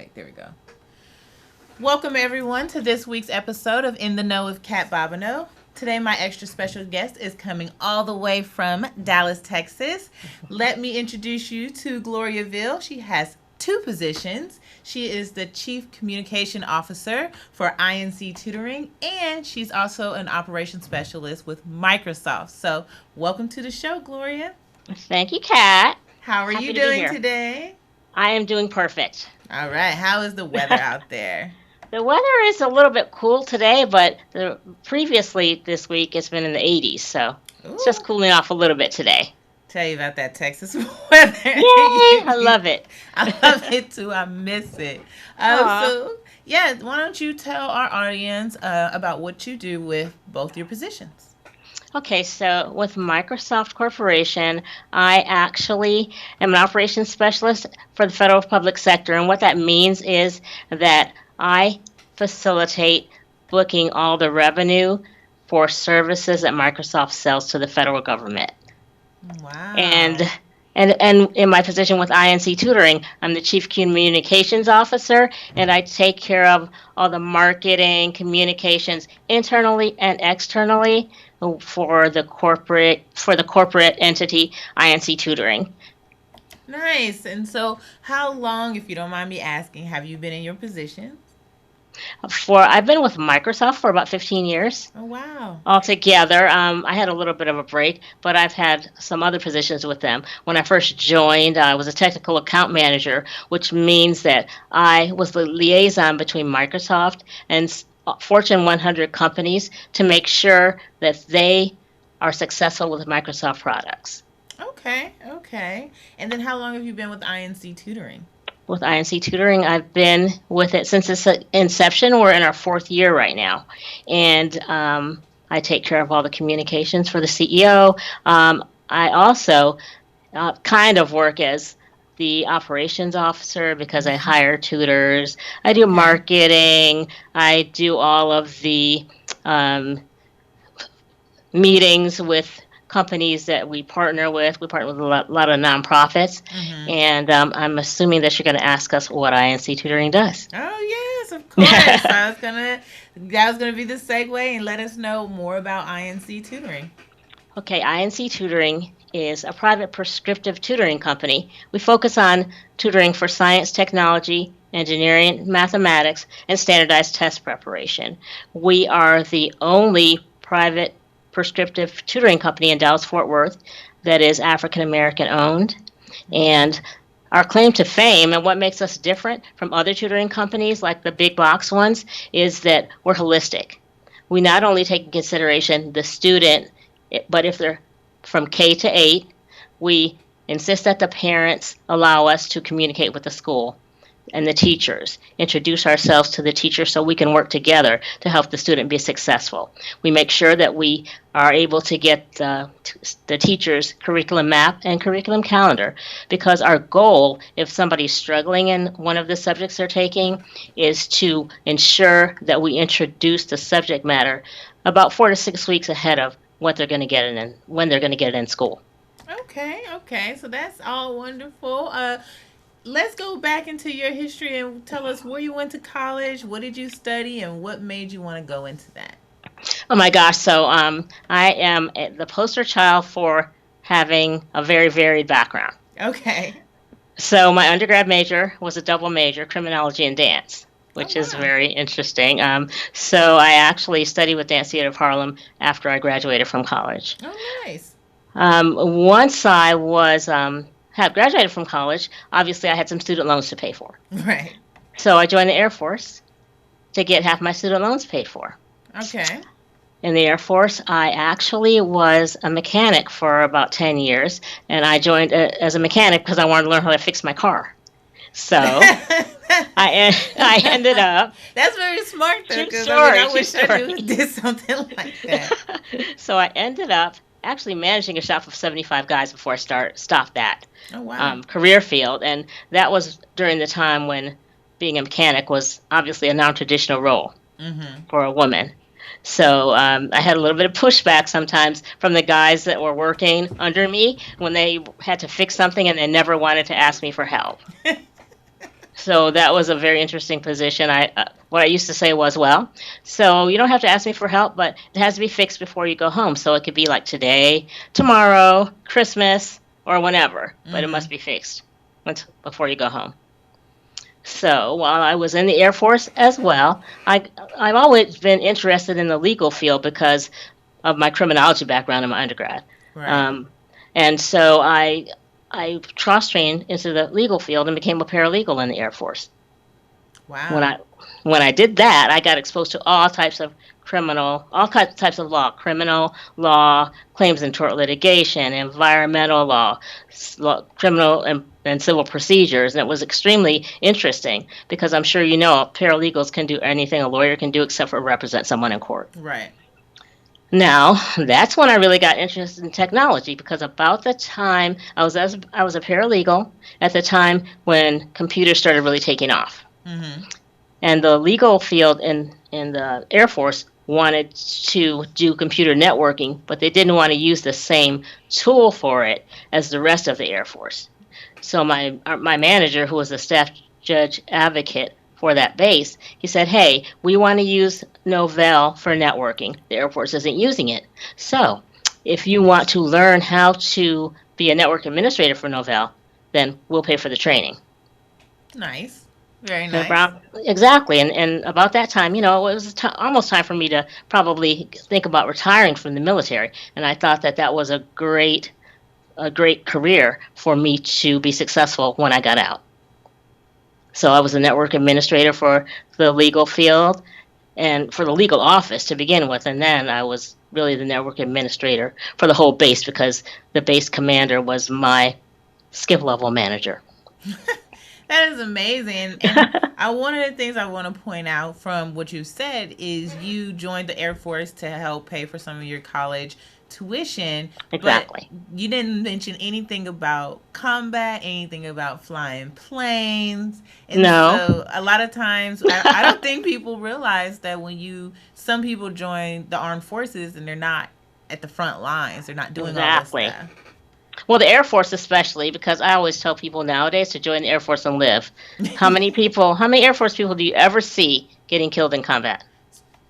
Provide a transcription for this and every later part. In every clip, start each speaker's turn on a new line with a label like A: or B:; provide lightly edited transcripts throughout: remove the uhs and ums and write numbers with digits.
A: wait, there we go. Welcome everyone to this week's episode of In the Know with Kat Bobineau. Today my extra special guest is coming all the way from Dallas, Texas. Let me introduce you to Gloria Veal. She has two positions. She is the Chief Communication Officer for INC Tutoring, and she's also an Operations Specialist with Microsoft. So welcome to the show, Gloria.
B: Thank you, Kat.
A: How are
B: Happy
A: you
B: to be
A: doing
B: here.
A: today?
B: I am doing perfect.
A: All right. How is the weather out there?
B: The weather is a little bit cool today, but previously this week it's been in the 80s, so it's just
A: Ooh,
B: cooling off a little bit today.
A: tell you about that Texas weather.
B: Yay! I love it.
A: I love it too. I miss it.
B: Aw.
A: Yeah, why don't you tell our audience about what you do with both your positions?
B: Okay, so with Microsoft Corporation, I actually am an operations specialist for the federal public sector, and what that means is that I facilitate booking all the revenue for services that Microsoft sells to the federal government. And
A: Wow.
B: and in my position with INC Tutoring, I'm the Chief Communications Officer, and I take care of all the marketing, communications internally and externally for the corporate entity INC Tutoring.
A: Nice. And so, how long, if you don't mind me asking, have you been in your position?
B: For I've been with Microsoft for about 15 years.
A: Oh, wow.
B: Altogether, I had a little bit of a break, but I've had some other positions with them. When I first joined, I was a technical account manager, which means that I was the liaison between Microsoft and Fortune 100 companies to make sure that they are successful with Microsoft products.
A: Okay, okay. And then, how long have you been with INC Tutoring?
B: With INC Tutoring, I've been with it since its inception. We're in our fourth year right now, and I take care of all the communications for the CEO. I also kind of work as the operations officer because I hire tutors. I do
A: Okay.
B: marketing. I do all of the um, meetings with companies that we partner with. We partner with a lot of nonprofits,
A: Mm-hmm.
B: and I'm assuming that you're going to ask us what INC Tutoring does.
A: Oh yes, of course. That was gonna be the segue and let us know more about INC tutoring.
B: Okay, INC Tutoring is a private prescriptive tutoring company. We focus on tutoring for science, technology, engineering, mathematics, and standardized test preparation. We are the only private prescriptive tutoring company in Dallas Fort Worth that is African American owned. And our claim to fame and what makes us different from other tutoring companies like the big box ones is that we're holistic. We not only take in consideration the student, but if they're from K to 8, we insist that the parents allow us to communicate with the school and the teachers, introduce ourselves to the teacher so we can work together to help the student be successful. We make sure that we are able to get the teacher's curriculum map and curriculum calendar because our goal, if somebody's struggling in one of the subjects they're taking, is to ensure that we introduce the subject matter about 4 to 6 weeks ahead of what they're going to get in and when they're going to get it in school.
A: Okay, okay. So that's all wonderful. Let's go back into your history and tell us where you went to college, what did you study, and what made you want to go into that.
B: Oh my gosh, so I am the poster child for having a very varied background.
A: Okay.
B: So my undergrad major was a double major, criminology and dance,
A: Oh
B: which is
A: wow.
B: very interesting. So I actually studied with Dance Theater of Harlem after I graduated from college.
A: Oh nice.
B: Once I was had graduated from college, obviously I had some student loans to pay for.
A: Right.
B: So I joined the Air Force to get half my student loans paid for.
A: Okay.
B: In the Air Force, I actually was a mechanic for about 10 years, and I joined as a mechanic because I wanted to learn how to fix my car. So I ended up,
A: That's very smart though,
B: true
A: because I mean,
B: story,
A: I
B: true
A: wish I knew
B: story.
A: did something like that.
B: So I ended up actually managing a shop of 75 guys before I stopped that
A: Oh wow.
B: career field, and that was during the time when being a mechanic was obviously a non-traditional role
A: Mm-hmm.
B: for a woman. So I had a little bit of pushback sometimes from the guys that were working under me when they had to fix something and they never wanted to ask me for help. So that was a very interesting position. What I used to say was, well, so you don't have to ask me for help, but it has to be fixed before you go home. So it could be like today, tomorrow, Christmas, or whenever, but it
A: Mm-hmm.
B: must be fixed before you go home. So while I was in the Air Force as well, I've always been interested in the legal field because of my criminology background in my undergrad.
A: Right.
B: Um, and so I cross trained into the legal field and became a paralegal in the Air Force. When
A: Wow.
B: I when I did that, I got exposed to all types of law, criminal law, claims and tort litigation, environmental law, criminal and civil procedures, and it was extremely interesting because I'm sure you know paralegals can do anything a lawyer can do except for represent someone in court.
A: Right.
B: Now, that's when I really got interested in technology because about the time I was a paralegal at the time when computers started really taking off.
A: Mm-hmm.
B: And the legal field in the Air Force wanted to do computer networking, but they didn't want to use the same tool for it as the rest of the Air Force. So my manager, who was a staff judge advocate for that base, he said, "Hey, we want to use Novell for networking. The Air Force isn't using it. So, if you want to learn how to be a network administrator for Novell, then we'll pay for the training."
A: Nice. Very
B: And
A: nice.
B: about exactly, and about that time, it was almost time for me to probably think about retiring from the military, and I thought that that was a great career for me to be successful when I got out. So I was a network administrator for the legal field and for the legal office to begin with, and then I was really the network administrator for the whole base because the base commander was my skip level manager.
A: That is amazing. And one of the things I want to point out from what you said is you joined the Air Force to help pay for some of your college tuition, but
B: Exactly.
A: you didn't mention anything about combat, anything about flying planes. And
B: No.
A: so a lot of times, I don't think people realize that some people join the armed forces and they're not at the front lines, they're not doing all this
B: Exactly.
A: stuff.
B: Well, the Air Force especially, because I always tell people nowadays to join the Air Force and live. How many Air Force people do you ever see getting killed in combat?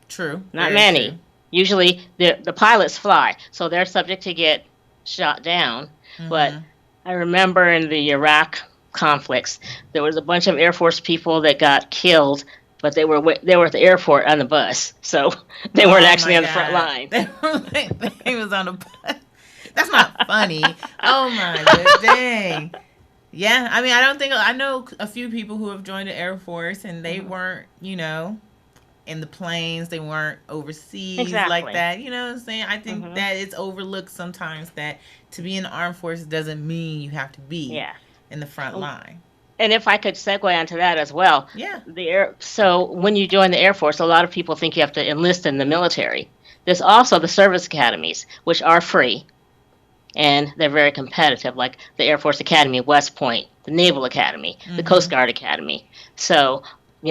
A: True,
B: Not
A: very true.
B: many. Usually the pilots fly, so they're subject to get shot down. But
A: Mm-hmm.
B: I remember in the Iraq conflicts, there was a bunch of Air Force people that got killed, but they were at the airport on the bus, so they weren't
A: Oh
B: actually
A: my
B: on the front
A: god.
B: line.
A: They was on the bus. That's not funny. Oh my god, dang. Yeah, I mean, I know a few people who have joined the Air Force and they
B: Mhm.
A: weren't, in the planes, they weren't overseas like
B: Exactly.
A: that. You know what I'm saying? I think
B: Hmm.
A: that it's overlooked sometimes that to be in the armed forces doesn't mean you have to be
B: Yeah.
A: in the front line.
B: And if I could segue onto that as well,
A: Yeah.
B: so when you join the Air Force, a lot of people think you have to enlist in the military. There's also the service academies, which are free and they're very competitive, like the Air Force Academy, West Point, the Naval Academy, the Coast
A: Mhm.
B: Guard Academy. So,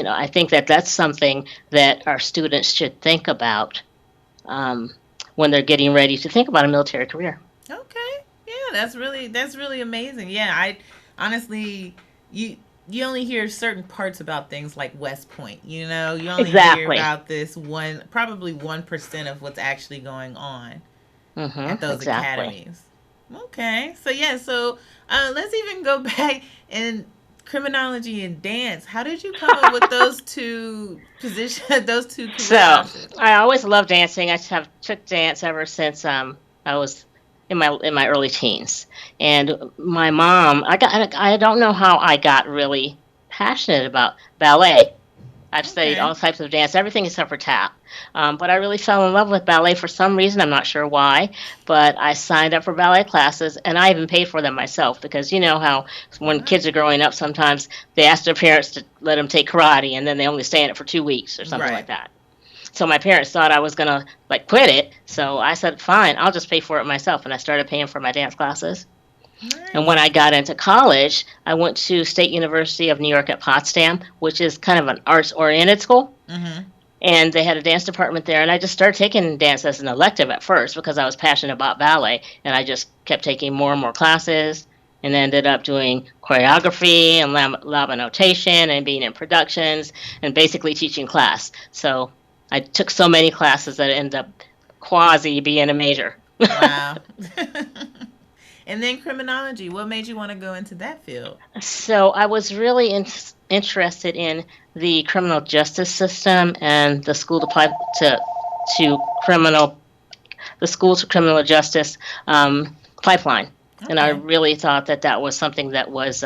B: I think that that's something that our students should think about um, when they're getting ready to think about a military career.
A: Okay. Yeah, that's really amazing. Yeah, I honestly you you only hear certain parts about things like West Point. You only hear
B: Exactly.
A: about this one, probably 1% of what's actually going on at those
B: Exactly.
A: academies. Okay, so yeah, so let's even go back in criminology and dance. How did you come up with those two positions, those two career
B: So
A: options?
B: I always loved dancing. I have took dance ever since I was in my early teens. And my mom, I don't know how I got really passionate about ballet. I've studied
A: Okay.
B: all types of dance, everything except for tap. But I really fell in love with ballet for some reason. I'm not sure why, but I signed up for ballet classes and I even paid for them myself because you know how when
A: Wow.
B: kids are growing up, sometimes they ask their parents to let them take karate and then they only stay in it for 2 weeks or something
A: Right.
B: like that. So my parents thought I was gonna like quit it. So I said, fine, I'll just pay for it myself. And I started paying for my dance classes. And when
A: Nice.
B: I got into college, I went to State University of New York at Potsdam, which is kind of an arts oriented school.
A: Mm-hmm.
B: And they had a dance department there. And I just started taking dance as an elective at first because I was passionate about ballet. And I just kept taking more and more classes. and ended up doing choreography and lab notation and being in productions and basically teaching class. So I took so many classes that it ended up quasi being a major.
A: Wow. And then criminology. What made you want to go into that field?
B: So I was really interested in the criminal justice system and the school to criminal the school to criminal justice pipeline. And I
A: Okay.
B: really thought that that was something that was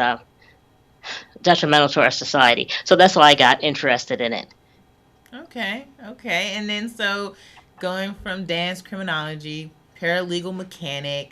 B: detrimental to our society. So that's why I got interested in it.
A: Okay. Okay. And then so going from dance criminology, paralegal mechanic,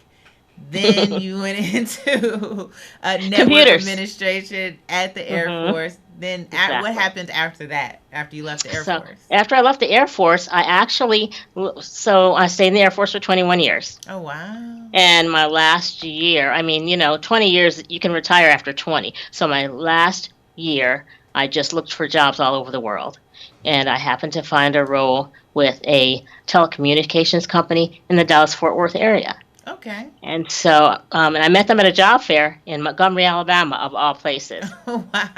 A: then you went into network
B: Computers.
A: administration at the Air
B: Hmm.
A: Force. Then what
B: Exactly.
A: happened after that? After you left the Air
B: So
A: Force?
B: after I left the Air Force, I stayed in the Air Force for 21 years.
A: Oh wow.
B: And my last year, I mean, 20 years, you can retire after 20. So my last year, I just looked for jobs all over the world. And I happened to find a role with a telecommunications company in the Dallas Fort Worth area.
A: Okay.
B: And so, and I met them at a job fair in Montgomery, Alabama, of all places.
A: Oh wow.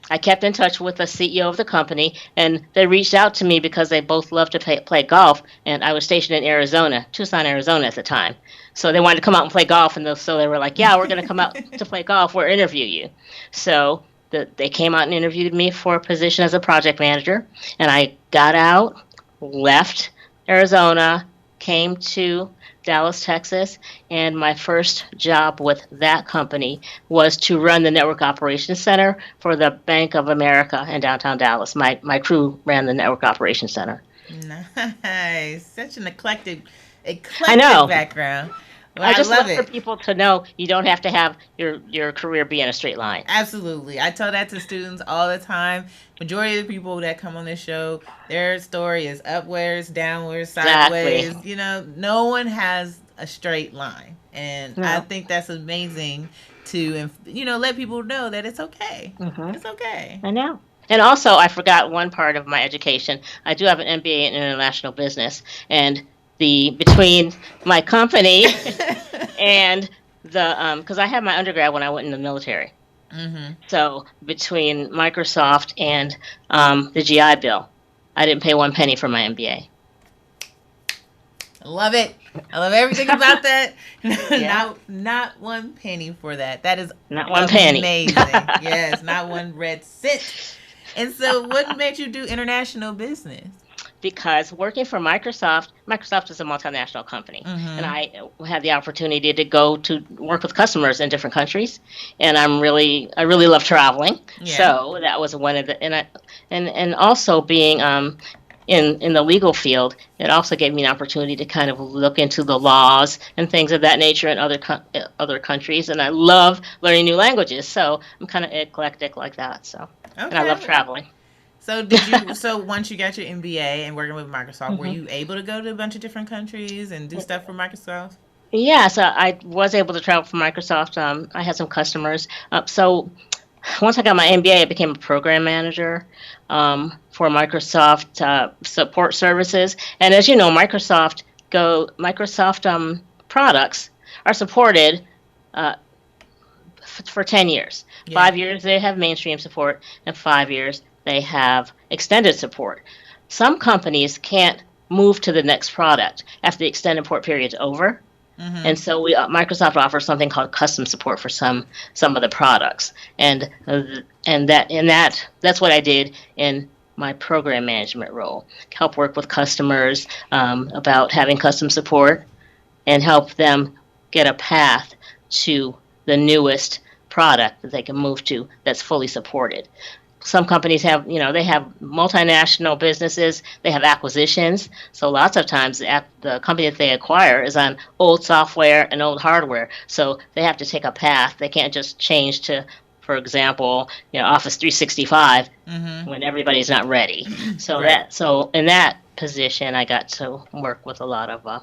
B: I kept in touch with the CEO of the company, and they reached out to me because they both loved to play golf. And I was stationed in Arizona, Tucson, Arizona at the time. So they wanted to come out and play golf, and so they were like, "Yeah, we're going to come out to play golf. We'll interview you." So they came out and interviewed me for a position as a project manager, and I got out, left Arizona, came to Dallas, Texas, and my first job with that company was to run the network operations center for the Bank of America in downtown Dallas. My crew ran the network operations center.
A: Nice. Such an
B: I
A: eclectic
B: know.
A: background. Well,
B: I
A: I
B: just
A: love
B: love for
A: it.
B: people to know you don't have to have your career be in a straight line.
A: Absolutely. I tell that to students all the time. Majority of the people that come on this show, their story is upwards, downwards,
B: Exactly.
A: sideways. No one has a straight line. And I
B: No.
A: think that's amazing to, let people know that it's okay.
B: Hmm.
A: It's okay.
B: I know. And also, I forgot one part of my education. I do have an MBA in international business, and the between my company and because I had my undergrad when I went in the military.
A: Mm-hmm.
B: So between Microsoft and the GI Bill, I didn't pay one penny for my MBA.
A: I love it. I love everything about that.
B: Yeah,
A: not one penny for that. That is
B: not one penny.
A: amazing. Yes, not one red cent. And so, what made you do international business?
B: Because working for Microsoft is a multinational company, and
A: Mm-hmm.
B: I had the opportunity to go to work with customers in different countries, and I really love traveling.
A: Yeah.
B: So that was one of the and also being in the legal field, it also gave me an opportunity to kind of look into the laws and things of that nature in other countries, and I love learning new languages. So I'm kind of eclectic like that. So, and I love
A: Okay.
B: traveling.
A: So did you? So once you got your MBA and working with Microsoft, were
B: Hmm.
A: you able to go to a bunch of different countries and do stuff for Microsoft?
B: Yeah, so I was able to travel for Microsoft. I had some customers. So once I got my MBA, I became a program manager for Microsoft support services. And as you know, Microsoft products are supported uh, for 10 years.
A: Yeah.
B: 5 years they have mainstream support, and 5 years they have extended support. Some companies can't move to the next product after the extended support period is over.
A: Mm-hmm.
B: And so Microsoft offers something called custom support for some of the products, that's what I did in my program management role. Help work with customers about having custom support and help them get a path to the newest product that they can move to that's fully supported. Some companies have, they have multinational businesses, they have acquisitions. So lots of times the company that they acquire is on old software and old hardware. So they have to take a path. They can't just change to, for example, Office 365
A: Mm-hmm.
B: when everybody's not ready.
A: Right.
B: So in that position, I got to work with a lot of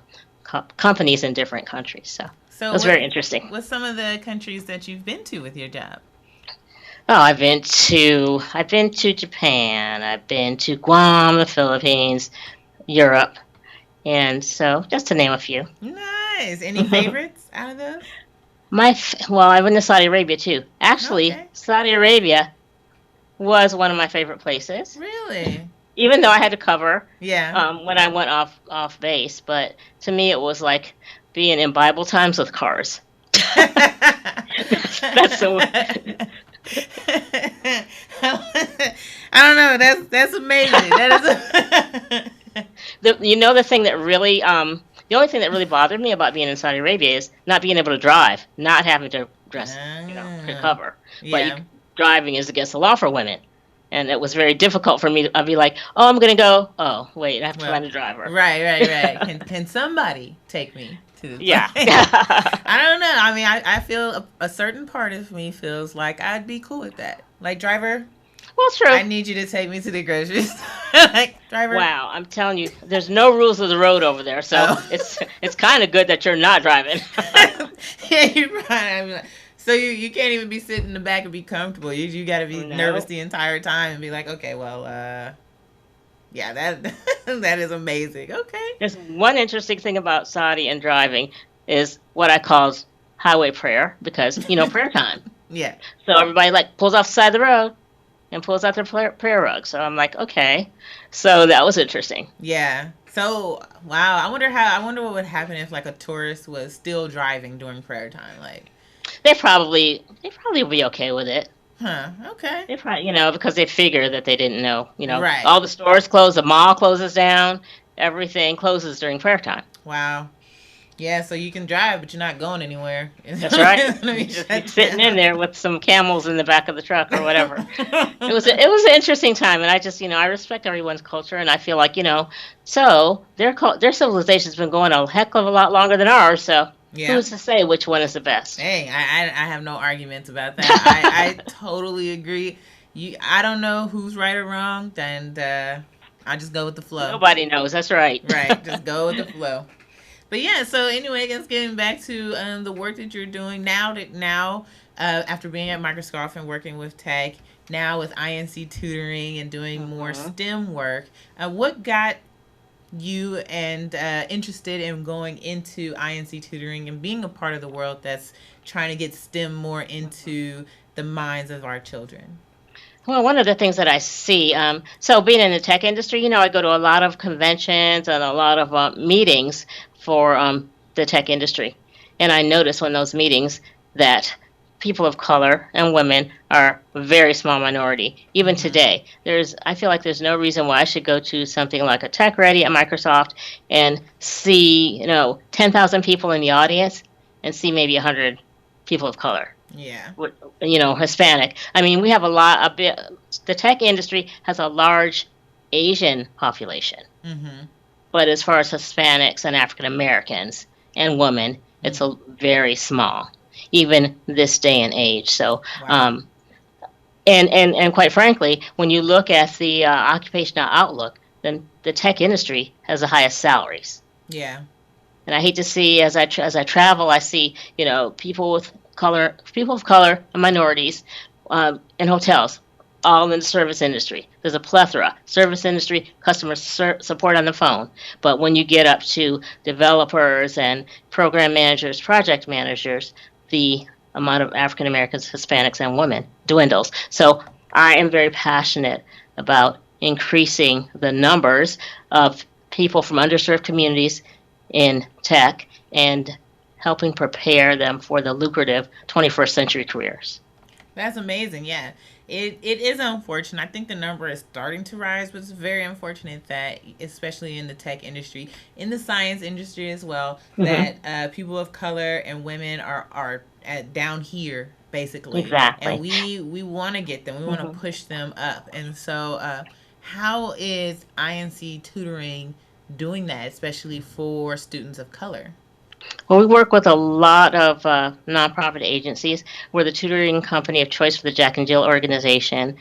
B: companies in different countries. So it
A: So
B: was very interesting.
A: what's some of the countries that you've been to with your job?
B: Oh, I've been to Japan. I've been to Guam, the Philippines, Europe, and so just to name a few.
A: Nice. Any favorites out of those?
B: Well, I went to Saudi Arabia too. Actually,
A: Okay.
B: Saudi Arabia was one of my favorite places,
A: Really?
B: even though I had to cover
A: Yeah.
B: when I went off base. But to me, it was like being in Bible times with cars. That's so.
A: I don't know. That's amazing. That is.
B: The thing that really the only thing that really bothered me about being in Saudi Arabia is not being able to drive, not having to dress, to
A: Ah,
B: cover. But
A: yeah.
B: driving is against the law for women, and it was very difficult for me. I'd be like, oh, I'm gonna go. Oh, wait, I have to
A: Well,
B: find a driver.
A: right. Can somebody take me to this
B: Yeah.
A: place? I don't know. I mean, I feel a certain part of me feels like I'd be cool with that. Like, driver,
B: Well, true.
A: I need you to take me to the grocery store. Like, driver.
B: Wow, I'm telling you, there's no rules of the road over there, so
A: Oh.
B: it's kind of good that you're not driving.
A: Yeah, you're right. I mean, like, so you can't even be sitting in the back and be comfortable. You got to be nervous
B: No.
A: the entire time and be like, okay, well, yeah, that that is amazing. Okay.
B: There's one interesting thing about Saudi and driving is what I call highway prayer because prayer time.
A: Yeah.
B: So everybody like pulls off the side of the road and pulls out their prayer rug. So I'm like, okay. So that was interesting.
A: Yeah. So wow, I wonder what would happen if like a tourist was still driving during prayer time. Like,
B: They probably would be okay with it.
A: huh? Okay.
B: They probably because they figure that they didn't know.
A: Right.
B: All the stores close, the mall closes down, everything closes during prayer time.
A: Wow. Yeah. So you can drive, but you're not going anywhere.
B: That's right.
A: It's gonna
B: You
A: be
B: just be
A: shut
B: sitting in
A: down.
B: there with some camels in the back of the truck or whatever. It was an interesting time, and I just I respect everyone's culture, and I feel like so their civilization's been going a heck of a lot longer than ours. So
A: Yeah.
B: who's to say which one is the best?
A: Hey, I have no arguments about that. I totally agree. I don't know who's right or wrong, and I just go with the flow.
B: Nobody knows. That's right.
A: Right, just go with the flow. But yeah, so anyway, I guess getting back to the work that you're doing now, after being at Microsoft and working with tech, now with INC Tutoring and doing more
B: Mhm.
A: STEM work, what got you and interested in going into INC Tutoring and being a part of the world that's trying to get STEM more into the minds of our children?
B: Well, one of the things that I see, so being in the tech industry, I go to a lot of conventions and a lot of meetings for the tech industry. And I notice when those meetings that people of color and women are a very small minority. Even
A: Mm-hmm.
B: today, I feel like there's no reason why I should go to something like a Tech Ready at Microsoft and see, 10,000 people in the audience and see maybe 100 people of color,
A: Yeah.
B: Hispanic. I mean, we have a bit. The tech industry has a large Asian population,
A: Mm-hmm.
B: but as far as Hispanics and African Americans and women, it's
A: Mm.
B: a very small, even this day and age. So,
A: Wow.
B: and quite frankly, when you look at the occupational outlook, then the tech industry has the highest salaries.
A: Yeah.
B: And I hate to see as I travel, I see people of color, and minorities, in hotels, all in the service industry. There's a plethora: service industry, customer support on the phone. But when you get up to developers and program managers, project managers, the amount of African Americans, Hispanics, and women dwindles. So I am very passionate about increasing the numbers of people from underserved communities in tech and helping prepare them for the lucrative 21st century careers.
A: That's amazing. Yeah. It is unfortunate. I think the number is starting to rise, but it's very unfortunate that, especially in the tech industry, in the science industry as well,
B: Hmm.
A: that people of color and women are down here basically, and
B: Exactly.
A: we want to get them. We want to
B: Hmm.
A: push them up. And so, how is INC tutoring doing that, especially for students of color?
B: Well, we work with a lot of nonprofit agencies. We're the tutoring company of choice for the Jack and Jill organization.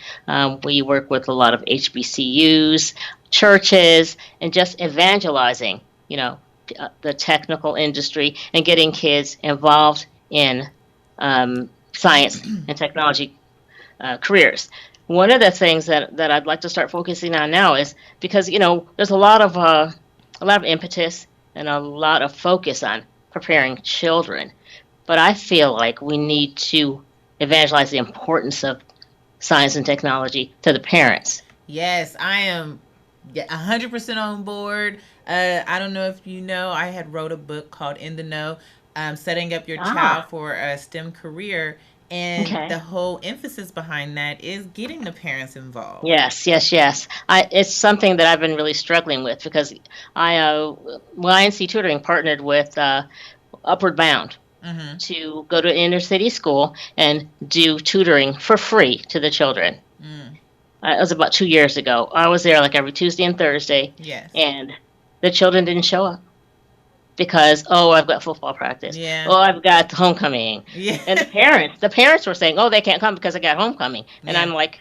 B: We work with a lot of HBCUs, churches, and just evangelizing, the technical industry and getting kids involved in science and technology careers. One of the things that I'd like to start focusing on now is because there's a lot of impetus and a lot of focus on preparing children, but I feel like we need to evangelize the importance of science and technology to the parents.
A: Yes, I am 100% on board. I don't know if you know, I had wrote a book called In the Know, setting up your child
B: Ah,
A: for a STEM career, and
B: okay.
A: the whole emphasis behind that is getting the parents involved.
B: Yes, yes, yes. It's something that I've been really struggling with because INC Tutoring partnered with Upward Bound
A: Mm-hmm.
B: to go to an inner city school and do tutoring for free to the children.
A: Mm.
B: It was about 2 years ago. I was there like every Tuesday and Thursday,
A: Yes.
B: and the children didn't show up because, oh, I've got football practice.
A: Yeah.
B: Oh, I've got homecoming.
A: Yeah.
B: And the parents were saying, oh, they can't come because I got homecoming. And
A: Yeah.
B: I'm like,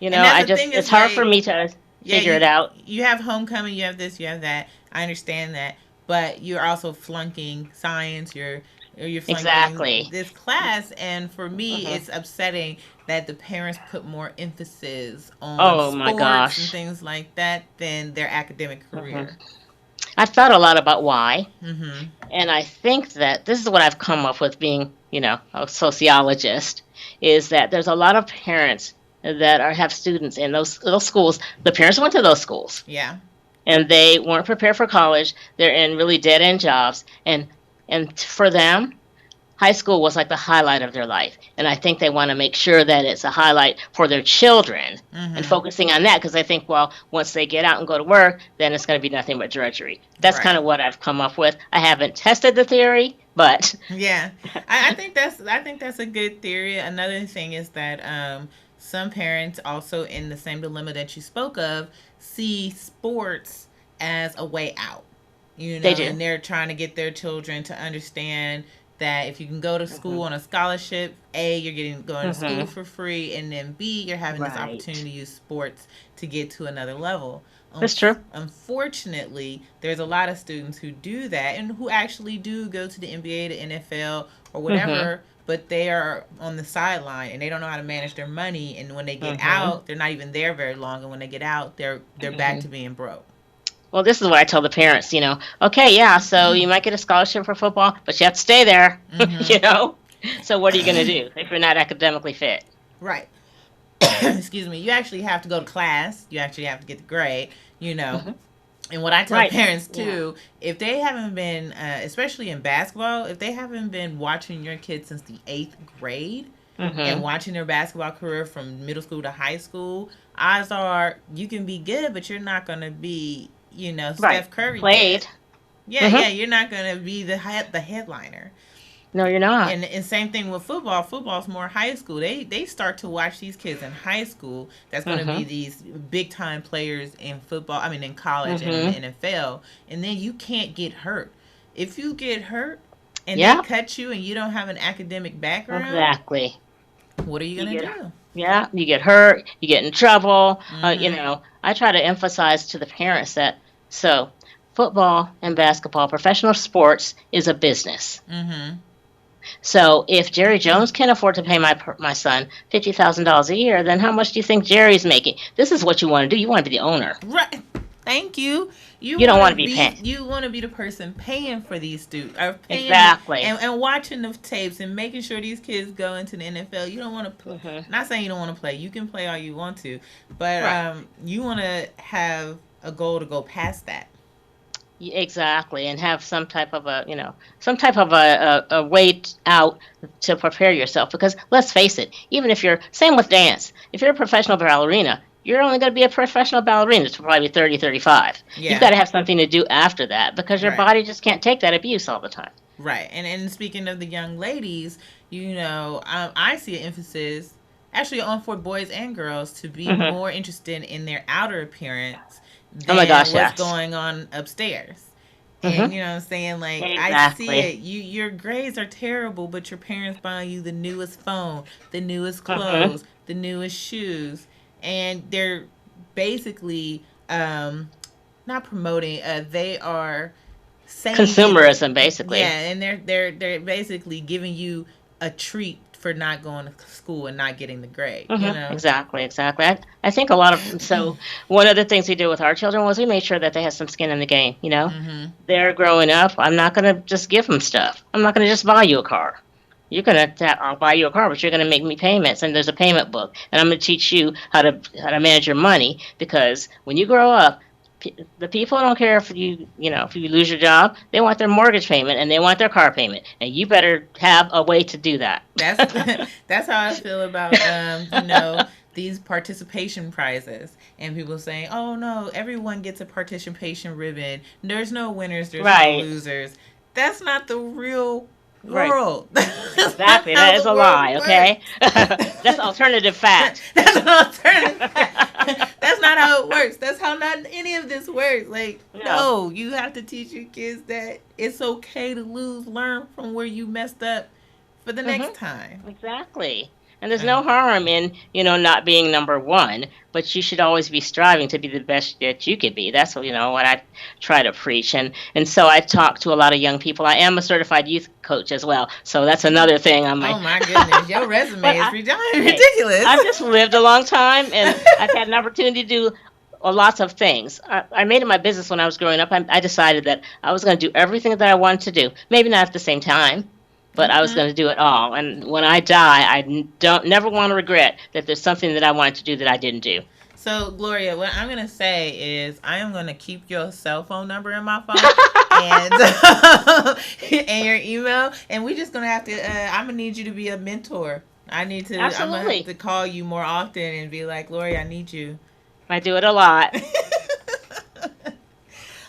A: And that's the thing
B: it's
A: is
B: hard for
A: like,
B: me to
A: yeah,
B: figure it out.
A: you have homecoming, you have this, you have that. I understand that, but you're also flunking science. You're flunking
B: Exactly.
A: this class, and for me,
B: Hmm.
A: it's upsetting that the parents put more emphasis on
B: Oh my
A: sports and
B: gosh.
A: things like that than their academic
B: Hmm.
A: career.
B: I've thought a lot about why.
A: Mm-hmm.
B: And I think that this is what I've come up with being, a sociologist, is that there's a lot of parents that have students in those schools. The parents went to those schools
A: Yeah.
B: and they weren't prepared for college. They're in really dead end jobs. And for them, high school was like the highlight of their life. And I think they want to make sure that it's a highlight for their children and
A: Mm-hmm.
B: focusing on that because I think, well, once they get out and go to work, then it's going to be nothing but drudgery. That's kind
A: Right.
B: of what I've come up with. I haven't tested the theory, but
A: Yeah, I think that's a good theory. Another thing is that some parents also in the same dilemma that you spoke of see sports as a way out.
B: they do.
A: And they're trying to get their children to understand that if you can go to school
B: Hmm.
A: on a scholarship, A, you're getting going to school
B: Hmm.
A: for free, and then B, you're having this opportunity
B: Right.
A: to use sports to get to another level.
B: That's true.
A: Unfortunately, there's a lot of students who do that and who actually do go to the NBA, the NFL, or
B: Hmm.
A: whatever, but they are on the sideline and they don't know how to manage their money. And when they get
B: Hmm.
A: out, they're not even there very long. And when they get out, they're back to
B: Hmm.
A: being broke.
B: Well, this is what I tell the parents, okay, yeah, so you might get a scholarship for football, but you have to stay there, you
A: Mm-hmm.
B: know? So what are you going to do if you're not academically fit?
A: Right. Excuse me. You actually have to go to class. You actually have to get the grade. You know,
B: Hmm.
A: and what I tell
B: Right.
A: parents
B: Yeah.
A: too, if they haven't been, especially in basketball, if they haven't been watching your kids since the eighth grade and
B: Hmm.
A: watching their basketball career from middle school to high school, odds are you can be good, but you're not going to be,
B: Right.
A: Steph Curry good.
B: Played.
A: Yeah,
B: Hmm.
A: yeah, you're not going to be the headliner.
B: No, you're not.
A: And same thing with football. Football's more high school. They start to watch these kids in high school. That's going to be
B: Hmm.
A: these big time players in football. I mean, in college and in the
B: Hmm.
A: NFL. And then you can't get hurt. If you get hurt and they
B: Yeah,
A: cut you and you don't have an academic background,
B: exactly.
A: what are you
B: You
A: going to
B: get,
A: do?
B: yeah, you get hurt, you get in trouble.
A: Mm-hmm.
B: I try to emphasize to the parents that so football and basketball, professional sports, is a business.
A: Mm-hmm.
B: So if Jerry Jones can afford to pay my son $50,000 a year, then how much do you think Jerry's making? This is what you want to do. You want to be the owner.
A: Right. Thank you. You
B: You don't
A: want to
B: want to be
A: be
B: paying.
A: you want to be the person paying for these students, or paying
B: Exactly.
A: and watching the tapes and making sure these kids go into the NFL. You don't want to play.
B: Hmm.
A: Not saying you don't want to play. You can play all you want to, but
B: Right.
A: you want to have a goal to go past that.
B: Exactly, and have some type of a way out to prepare yourself. Because let's face it, even if you're, same with dance, if you're a professional ballerina, you're only going to be a professional ballerina to probably 30, 35. You've
A: Yeah.
B: got to have something to do after that because your
A: Right.
B: body just can't take that abuse all the time.
A: Right. And speaking of the young ladies, I see an emphasis actually on for boys and girls to be
B: Hmm.
A: more interested in their outer appearance
B: Oh my
A: than
B: gosh,
A: what's
B: yes.
A: going on upstairs. And
B: Hmm.
A: you know what I'm saying? Like I see
B: Exactly.
A: it. Your grades are terrible, but your parents buying you the newest phone, the newest
B: Hmm.
A: clothes, the newest shoes, and they're basically not promoting. They are saying it.
B: Consumerism, basically.
A: Yeah, and they're basically giving you a treat for not going to school and not getting the grade,
B: Exactly, exactly. I think a lot of so one of the things we did with our children was we made sure that they had some skin in the game. They're growing up. I'm not going to just give them stuff. I'm not going to just buy you a car. I'll buy you a car, but you're gonna make me payments, and there's a payment book, and I'm gonna teach you how to manage your money, because when you grow up, the people don't care if you lose your job. They want their mortgage payment and they want their car payment, and you better have a way to do that.
A: That's that's how I feel about these participation prizes, and people saying, "Oh no, everyone gets a participation ribbon. There's no winners, there's no
B: Right,
A: losers." That's not the real
B: right.
A: world. That's not
B: Exactly.
A: how
B: That is
A: the
B: a
A: world
B: lie. Okay,
A: works.
B: that's alternative fact.
A: That's an alternative. That's not how it works. That's how not any of this works. Like,
B: No.
A: no, you have to teach your kids that it's okay to lose, learn from where you messed up for the
B: hmm
A: next time.
B: Exactly. And there's
A: Uh,
B: no harm in, not being number one, but you should always be striving to be the best that you could be. That's what I try to preach. And so I talk to a lot of young people. I am a certified youth coach as well. So that's another thing on my
A: oh my goodness, your
B: but
A: resume is
B: hey,
A: ridiculous.
B: I've just lived a long time, and I've had an opportunity to do lots of things. I made it my business when I was growing up. I decided that I was going to do everything that I wanted to do. Maybe not at the same time, but I was
A: Hmm.
B: going to do it all. And when I die, I don't never want to regret that there's something that I wanted to do that I didn't do.
A: So, Gloria, what I'm gonna say is I am gonna keep your cell phone number in my phone and and your email, and we're just gonna have to. I'm gonna need you to be a mentor. I need to. I'm gonna have
B: Absolutely.
A: to call you more often and be like, Gloria, I need you.
B: I do it a lot.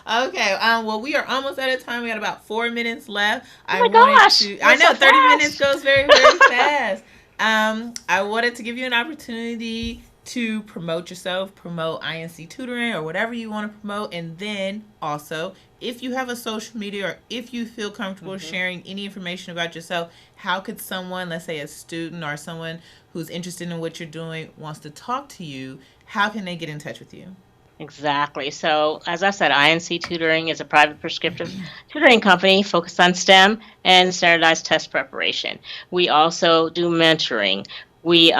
A: Okay. Well, we are almost out of time. We got about 4 minutes left.
B: Oh
A: I
B: my
A: wanted
B: gosh,
A: to. I
B: went so
A: know 30 minutes
B: fast.
A: goes very, very fast. I wanted to give you an opportunity to promote yourself, promote INC tutoring or whatever you want to promote, and then also, if you have a social media or if you feel comfortable
B: hmm
A: sharing any information about yourself, how could someone, let's say a student or someone who's interested in what you're doing, wants to talk to you, how can they get in touch with you?
B: Exactly. So, as I said, INC Tutoring is a private prescriptive tutoring company focused on STEM and standardized test preparation. We also do mentoring. We're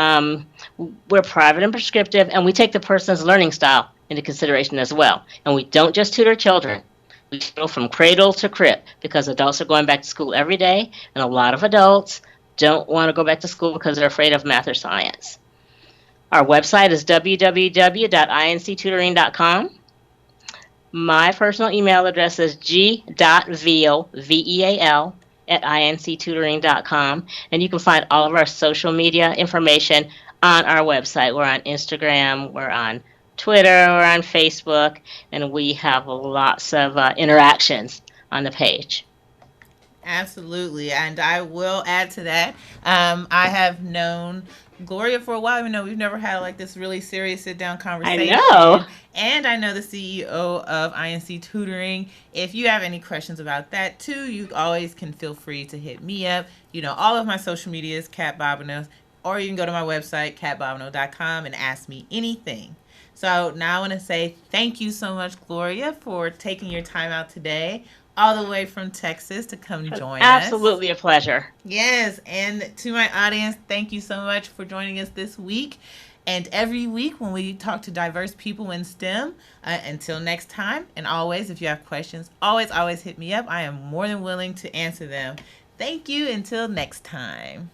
B: private and prescriptive, and we take the person's learning style into consideration as well. And we don't just tutor children. We tutor from cradle to crib, because adults are going back to school every day, and a lot of adults don't want to go back to school because they're afraid of math or science. Our website is www.inctutoring.com. My personal email address is g.veal, V-E-A-L, at inctutoring.com. And you can find all of our social media information on our website. We're on Instagram, we're on Twitter, we're on Facebook, and we have lots of interactions on the page.
A: Absolutely. And I will add to that. I have known Gloria for a while, even though we've never had like this really serious sit down
B: I know.
A: conversation. And I know the CEO of INC Tutoring. If you have any questions about that too, you always can feel free to hit me up. All of my social media is Kat Bobineau, or you can go to my website, katbobineau.com, and ask me anything. So now I want to say thank you so much, Gloria, for taking your time out today, all the way from Texas, to come join us.
B: Absolutely a pleasure.
A: Yes, and to my audience, thank you so much for joining us this week. And every week when we talk to diverse people in STEM, until next time, and always, if you have questions, always hit me up. I am more than willing to answer them. Thank you. Until next time.